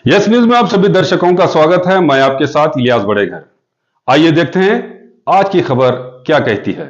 Yes news में आप सभी दर्शकों का स्वागत है। मैं आपके साथ इलियास बड़ेघर। आइए देखते हैं आज की खबर क्या कहती है।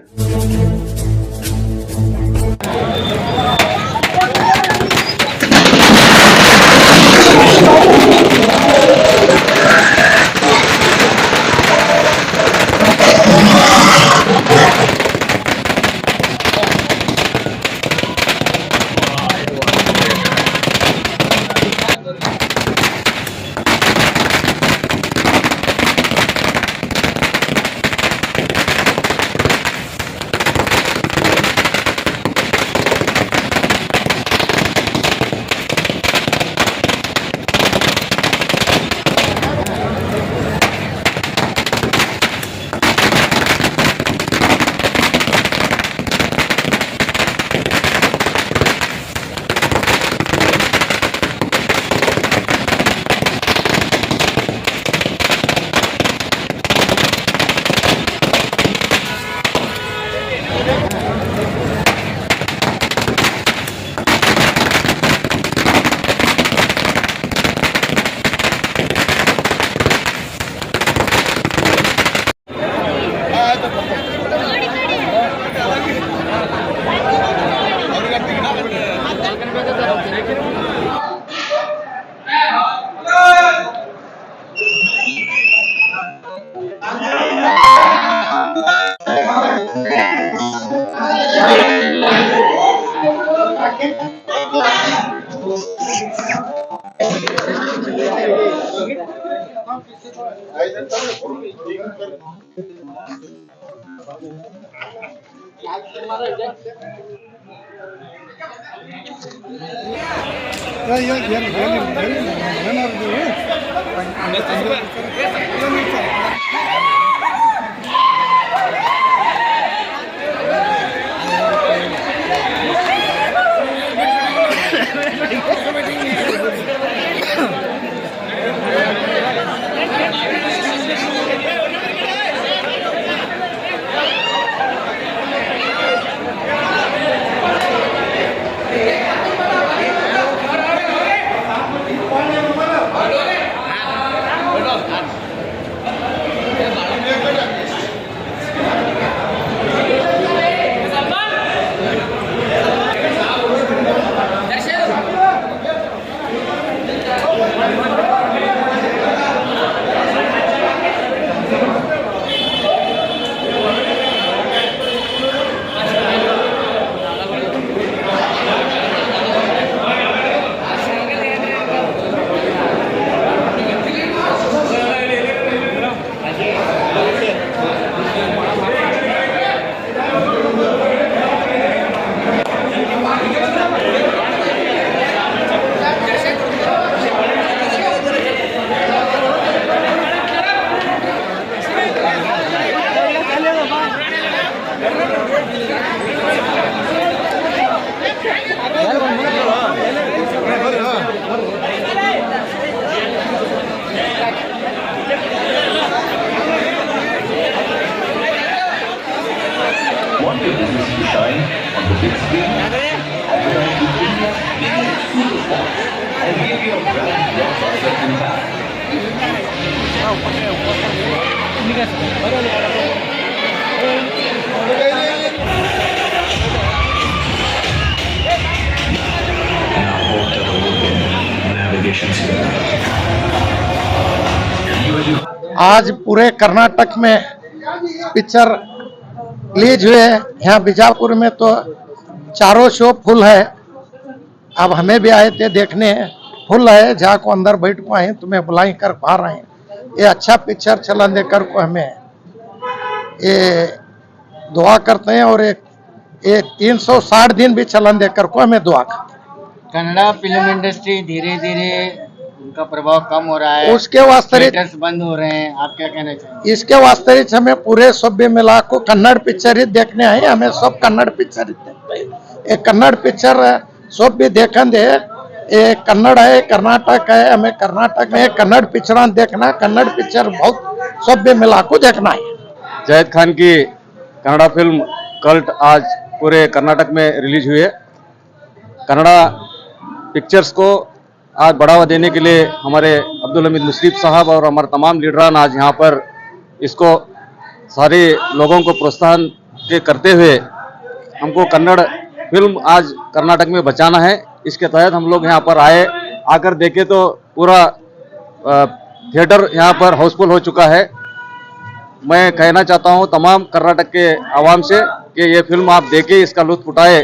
Want your business to shine on the big screen? Advertise with India's biggest superstars and give your brand blockbuster impact. Now hotel open navigation system. आज पूरे कर्नाटक में पिक्चर रिलीज हुए। यहाँ बीजापुर में तो चारों शो फुल है। अब हमें भी आए थे देखने, फुल है। जहाँ को अंदर बैठ को आए तुम्हें बुलाई कर पा रहे हैं। ये अच्छा पिक्चर चलन देकर को हमें ये दुआ करते हैं और एक 360 दिन भी चलन देकर को हमें दुआ करते हैं। कन्नड़ा फिल्म इंडस्ट्री धीरे धीरे उनका प्रभाव कम हो रहा है, उसके वास्ते थिएटर्स बंद हो रहे हैं, आप क्या कहना चाहेंगे? इसके वास्ते हमें पूरे सभ्य मिला को कन्नड़ पिक्चर ही देखने आए। हमें सब कन्नड़ पिक्चर ही देखते हैं। एक कन्नड़ पिक्चर सब भी देखन दे। ये कन्नड़ है, कर्नाटक है। हमें कर्नाटक में कन्नड़ पिक्चर देखना, कन्नड़ पिक्चर बहुत सभ्य मिला को देखना है। जाहिद खान की कन्नड़ा फिल्म कल्ट आज पूरे कर्नाटक में रिलीज हुई है। कन्नड़ा पिक्चर्स को आज बढ़ावा देने के लिए हमारे अब्दुल हमीद मुश्रीफ साहब और हमारे तमाम लीडरान आज यहाँ पर इसको सारे लोगों को प्रोत्साहन के करते हुए हमको कन्नड़ फिल्म आज कर्नाटक में बचाना है। इसके तहत हम लोग यहाँ पर आए, आकर देखे तो पूरा थिएटर यहाँ पर हाउसफुल हो चुका है। मैं कहना चाहता हूँ तमाम कर्नाटक के आवाम से कि ये फिल्म आप देखें, इसका लुत्फ उठाए।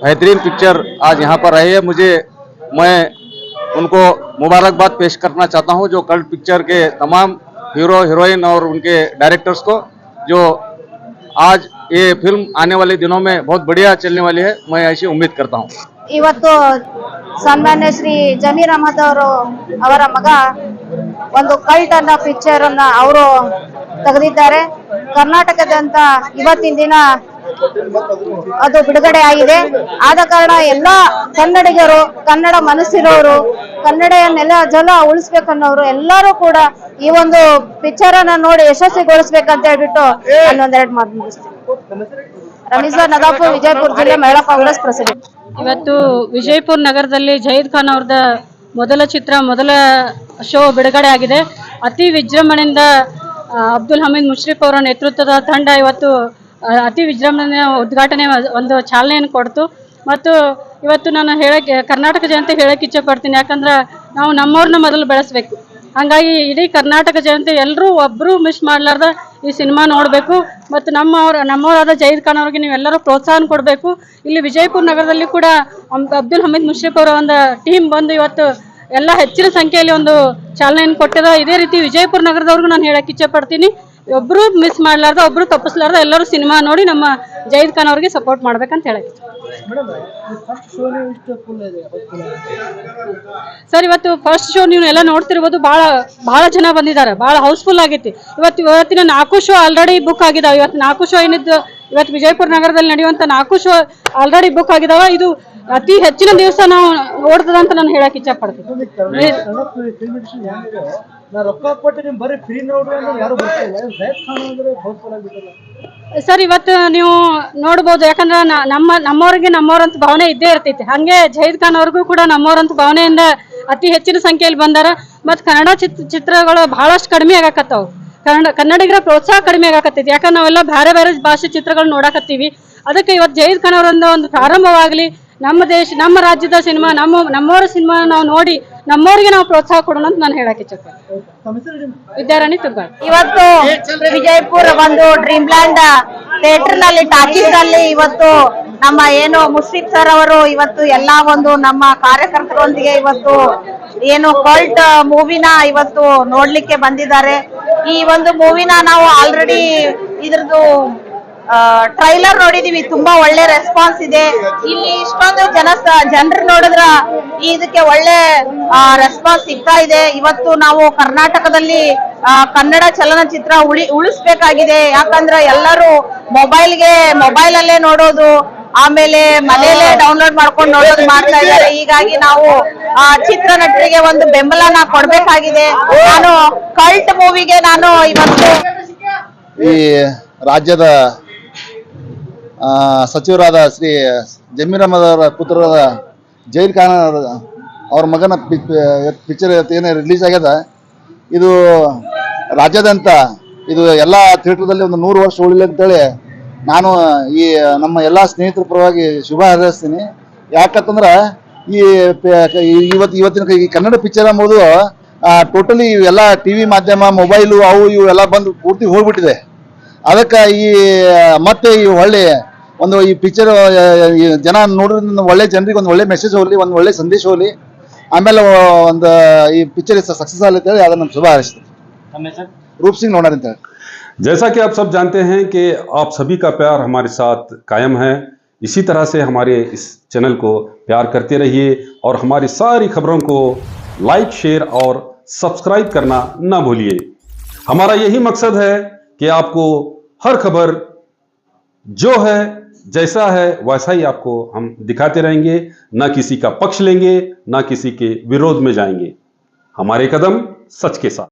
बेहतरीन पिक्चर आज यहाँ पर आई है। मैं उनको मुबारकबाद पेश करना चाहता हूँ, जो कल्ट पिक्चर के तमाम हीरो हीरोइन और उनके डायरेक्टर्स को, जो आज ये फिल्म आने वाले दिनों में बहुत बढ़िया चलने वाली है, मैं ऐसी उम्मीद करता हूँ। ಇವತ್ತು ಸನ್ಮಾನ್ಯ ಶ್ರೀ ಜಮೀರ್ ಅಹಮದ್ ಅವರ ಮಗ ಒಂದು ಕಲ್ಟ್ ಅನ್ನೋ ಪಿಕ್ಚರ್ ಅನ್ನ ಅವರು ತೆಗೆದಿದ್ದಾರೆ. ಕರ್ನಾಟಕದಂತ ಇವತ್ತಿನ ದಿನ ಅದು ಬಿಡುಗಡೆ ಆಗಿದೆ. ಆದ ಕಾರಣ ಎಲ್ಲಾ ಕನ್ನಡಿಗರು, ಕನ್ನಡ ಮನಸ್ಸಿರೋರು, ಕನ್ನಡನೆಲ್ಲ ಜಲ ಉಳಿಸ್ಬೇಕನ್ನೋರು ಎಲ್ಲರೂ ಕೂಡ ಈ ಒಂದು ಪಿಕ್ಚರ್ ಅನ್ನ ನೋಡಿ ಯಶಸ್ವಿಗೊಳಿಸ್ಬೇಕಂತ ಹೇಳ್ಬಿಟ್ಟು ಒಂದೆರಡು ಮಾತು ಮುಗಿಸ್ತೀನಿ. ರಮೀಜಾ ನದಾಪುರ್, ವಿಜಯಪುರ ಜಿಲ್ಲೆ ಮಹಿಳಾ ಕಾಂಗ್ರೆಸ್ ಪ್ರೆಸಿಡೆಂಟ್. ಇವತ್ತು ವಿಜಯಪುರ ನಗರದಲ್ಲಿ ಜಹೀದ್ ಖಾನ್ ಅವ್ರದ ಮೊದಲ ಶೋ ಬಿಡುಗಡೆ ಆಗಿದೆ. ಅತಿ ವಿಜೃಂಭಣೆಯಿಂದ ಅಬ್ದುಲ್ ಹಮೀದ್ ಮುಶ್ರೀಫ್ ಅವರ ನೇತೃತ್ವದ ತಂಡ ಇವತ್ತು ಅತಿ ವಿಜೃಂಭಣೆಯ ಉದ್ಘಾಟನೆ ಒಂದು ಚಾಲನೆಯನ್ನು ಕೊಡ್ತು. ಮತ್ತು ಇವತ್ತು ನಾನು ಕರ್ನಾಟಕ ಜನತೆ ಹೇಳಕ್ಕೆ ಇಚ್ಛೆ ಪಡ್ತೀನಿ, ಯಾಕಂದ್ರೆ ನಾವು ನಮ್ಮವ್ರನ್ನ ಮೊದಲು ಬೆಳೆಸಬೇಕು. ಹಾಗಾಗಿ ಇಡೀ ಕರ್ನಾಟಕ ಜನತೆ ಎಲ್ಲರೂ ಒಬ್ಬರು ಮಿಸ್ ಮಾಡಲಾರ್ದ ಈ ಸಿನಿಮಾ ನೋಡಬೇಕು. ಮತ್ತು ನಮ್ಮವರಾದ ಜಹೀದ್ ಖಾನ್ ಅವ್ರಿಗೆ ನೀವೆಲ್ಲರೂ ಪ್ರೋತ್ಸಾಹ ಕೊಡಬೇಕು. ಇಲ್ಲಿ ವಿಜಯಪುರ ನಗರದಲ್ಲಿ ಕೂಡ ಅಬ್ದುಲ್ ಹಮೀದ್ ಮುಶ್ರೀಫ್ ಅವರ ಒಂದು ಟೀಮ್ ಬಂದು ಇವತ್ತು ಎಲ್ಲ ಹೆಚ್ಚಿನ ಸಂಖ್ಯೆಯಲ್ಲಿ ಒಂದು ಚಾಲನೆಯನ್ನು ಕೊಟ್ಟಿದ. ಇದೇ ರೀತಿ ವಿಜಯಪುರ ನಗರದವ್ರಿಗೂ ನಾನು ಹೇಳಕ್ಕೆ ಇಚ್ಛೆ ಪಡ್ತೀನಿ, ಒಬ್ಬರು ಮಿಸ್ ಮಾಡಲಾರ್ದ, ಒಬ್ಬರು ತಪ್ಪಿಸ್ಲಾರ್ದ ಎಲ್ಲರೂ ಸಿನಿಮಾ ನೋಡಿ ನಮ್ಮ ಜಹೀದ್ ಖಾನ್ ಅವ್ರಿಗೆ ಸಪೋರ್ಟ್ ಮಾಡ್ಬೇಕಂತ ಹೇಳಕ್ಕೆ. ಸರ್, ಇವತ್ತು ಫಸ್ಟ್ ಶೋ ನೀವು ಎಲ್ಲ ನೋಡ್ತಿರ್ಬೋದು, ಬಹಳ ಜನ ಬಂದಿದ್ದಾರೆ, ಬಹಳ ಹೌಸ್ಫುಲ್ ಆಗೈತಿ. ಇವತ್ತಿನ 4 ಶೋ ಆಲ್ರೆಡಿ ಬುಕ್ ಆಗಿದಾವೆ. ಇವತ್ತು 4 ಶೋ ಏನಿದ್ದು ಇವತ್ತು ವಿಜಯಪುರ ನಗರದಲ್ಲಿ ನಡೆಯುವಂತ 4 ಶೋ ಆಲ್ರೆಡಿ ಬುಕ್ ಆಗಿದಾವ. ಇದು ಅತಿ ಹೆಚ್ಚಿನ ದಿವಸ ನಾವು ಓಡ್ತದ ಅಂತ ನಾನು ಹೇಳಕ್ ಇಚ್ಛೆ ಪಡ್ತೀನಿ. ಸರ್, ಇವತ್ತು ನೀವು ನೋಡ್ಬೋದು, ಯಾಕಂದ್ರೆ ನಮ್ಮವ್ರಿಗೆ ನಮ್ಮವ್ರಂತ ಭಾವನೆ ಇದ್ದೇ ಇರ್ತೈತಿ. ಹಂಗೆ ಜಹೀದ್ ಖಾನ್ ಅವ್ರಿಗೂ ಕೂಡ ನಮ್ಮವ್ರಂತ ಭಾವನೆಯಿಂದ ಅತಿ ಹೆಚ್ಚಿನ ಸಂಖ್ಯೆಯಲ್ಲಿ ಬಂದಾರ. ಮತ್ತು ಕನ್ನಡ ಚಿತ್ರಗಳು ಬಹಳಷ್ಟು ಕಡಿಮೆ ಆಗಾಕತ್ತಾವ. ಕನ್ನಡಿಗರ ಪ್ರೋತ್ಸಾಹ ಕಡಿಮೆ ಆಗಾಕತ್ತೈತಿ, ಯಾಕಂದ್ರೆ ನಾವೆಲ್ಲ ಬೇರೆ ಬೇರೆ ಭಾಷೆ ಚಿತ್ರಗಳು ನೋಡಾಕತ್ತೀವಿ. ಅದಕ್ಕೆ ಇವತ್ತು ಜಹೀದ್ ಖಾನ್ ಅವರಿಂದ ಒಂದು ಪ್ರಾರಂಭವಾಗಲಿ, ನಮ್ಮ ರಾಜ್ಯದ ಸಿನಿಮಾ, ನಮ್ಮವರ ಸಿನಿಮಾ ನಾವು ನೋಡಿ ನಮ್ಮವರಿಗೆ ನಾವು ಪ್ರೋತ್ಸಾಹ ಕೊಡೋಣ ಅಂತ ನಾನು ಹೇಳಕ್ಕೆ ಇಚ್ಛೆಪಡ್ತೀನಿ. ವಿದ್ಯಾರಾಣಿ ತುಗ್ಗಾಡ್. ಇವತ್ತು ವಿಜಯಪುರ ಒಂದು ಡ್ರೀಮ್ ಲ್ಯಾಂಡ್ ಥಿಯೇಟರ್ ನಲ್ಲಿ, ಟಾಕೀಸ್ ನಲ್ಲಿ ಇವತ್ತು ನಮ್ಮ ಏನು ಮುಶ್ರೀಫ್ ಸರ್ ಅವರು ಇವತ್ತು ಎಲ್ಲಾ ಒಂದು ನಮ್ಮ ಕಾರ್ಯಕರ್ತರೊಂದಿಗೆ ಇವತ್ತು ಏನು ಕಲ್ಟ್ ಮೂವಿನ ಇವತ್ತು ನೋಡ್ಲಿಕ್ಕೆ ಬಂದಿದ್ದಾರೆ. ಈ ಒಂದು ಮೂವಿನ ನಾವು ಆಲ್ರೆಡಿ ಇದ್ರದ್ದು ಟ್ರೈಲರ್ ನೋಡಿದೀವಿ, ತುಂಬಾ ಒಳ್ಳೆ ರೆಸ್ಪಾನ್ಸ್ ಇದೆ. ಇಲ್ಲಿ ಇಷ್ಟೊಂದು ಜನರು ನೋಡಿದ್ರ ಇದಕ್ಕೆ ಒಳ್ಳೆ ರೆಸ್ಪಾನ್ಸ್ ಸಿಗ್ತಾ ಇದೆ. ಇವತ್ತು ನಾವು ಕರ್ನಾಟಕದಲ್ಲಿ ಕನ್ನಡ ಚಲನಚಿತ್ರ ಉಳಿಸ್ಬೇಕಾಗಿದೆ. ಯಾಕಂದ್ರೆ ಎಲ್ಲರೂ ಮೊಬೈಲ್ ಅಲ್ಲೇ ನೋಡೋದು, ಆಮೇಲೆ ಮನೆಯಲ್ಲೇ ಡೌನ್ಲೋಡ್ ಮಾಡ್ಕೊಂಡು ನೋಡೋದು ಮಾಡ್ತಾ ಇದ್ದಾರೆ. ಹೀಗಾಗಿ ನಾವು ಚಿತ್ರನಟರಿಗೆ ಒಂದು ಬೆಂಬಲನ ಕೊಡ್ಬೇಕಾಗಿದೆ. ನಾನು ಕಲ್ಟ್ ಮೂವಿಗೆ ನಾನು ಇವತ್ತು ಈ ರಾಜ್ಯದ ಸಚಿವರಾದ ಶ್ರೀ ಜಮೀರ್ ಅಹಮದ್ ಅವರ ಪುತ್ರರಾದ ಜಹೀದ್ ಖಾನ್ ಅವ್ರ ಮಗನ ಪಿಕ್ಚರ್ ಏನು ರಿಲೀಸ್ ಆಗ್ಯದ, ಇದು ರಾಜ್ಯಾದ್ಯಂತ ಇದು ಎಲ್ಲ ಥಿಯೇಟರ್ದಲ್ಲಿ ಒಂದು 100 ವರ್ಷ ಉಳಿಲಿ ಅಂತೇಳಿ ನಾನು ಈ ನಮ್ಮ ಎಲ್ಲ ಸ್ನೇಹಿತರ ಪರವಾಗಿ ಶುಭ ಹಾರೈಸ್ತೀನಿ. ಯಾಕಂತಂದ್ರೆ ಇವತ್ತಿನ ಈ ಕನ್ನಡ ಪಿಕ್ಚರ್ ಎಂಬುದು ಟೋಟಲಿ ಎಲ್ಲ ಟಿವಿ ಮಾಧ್ಯಮ, ಮೊಬೈಲು ಅವು ಇವು ಎಲ್ಲ ಬಂದು ಪೂರ್ತಿ ಹೋಗ್ಬಿಟ್ಟಿದೆ. ಅದಕ್ಕೆ ಮತ್ತೆ ಈ ಒಳ್ಳೆ ಒಂದು ಈ ಪಿಕ್ಚರ್ ಜನ ನೋಡೋದ್ರಿಂದ ಒಳ್ಳೆ ಜನರಿಗೆ ಒಂದು ಒಳ್ಳೆ ಮೆಸೇಜ್ ಹೋಗಲಿ, ಒಂದು ಒಳ್ಳೆ ಸಂದೇಶ ಹೋಗಲಿ, ಆಮೇಲೆ ಒಂದು ಈ ಪಿಕ್ಚರ್ ಸಕ್ಸಸ್ ಆಗಲಿ ಅಂತೇಳಿ ಅದನ್ನು ಶುಭ ಹಾರೈಸ್ತೀನಿ. रूप सिंह लोनार। जैसा कि आप सब जानते हैं कि आप सभी का प्यार हमारे साथ कायम है, इसी तरह से हमारे इस चैनल को प्यार करते रहिए और हमारी सारी खबरों को लाइक, शेयर और सब्सक्राइब करना ना भूलिए। हमारा यही मकसद है कि आपको हर खबर जो है, जैसा है वैसा ही आपको हम दिखाते रहेंगे, ना किसी का पक्ष लेंगे, ना किसी के विरोध में जाएंगे। हमारे कदम सच के साथ।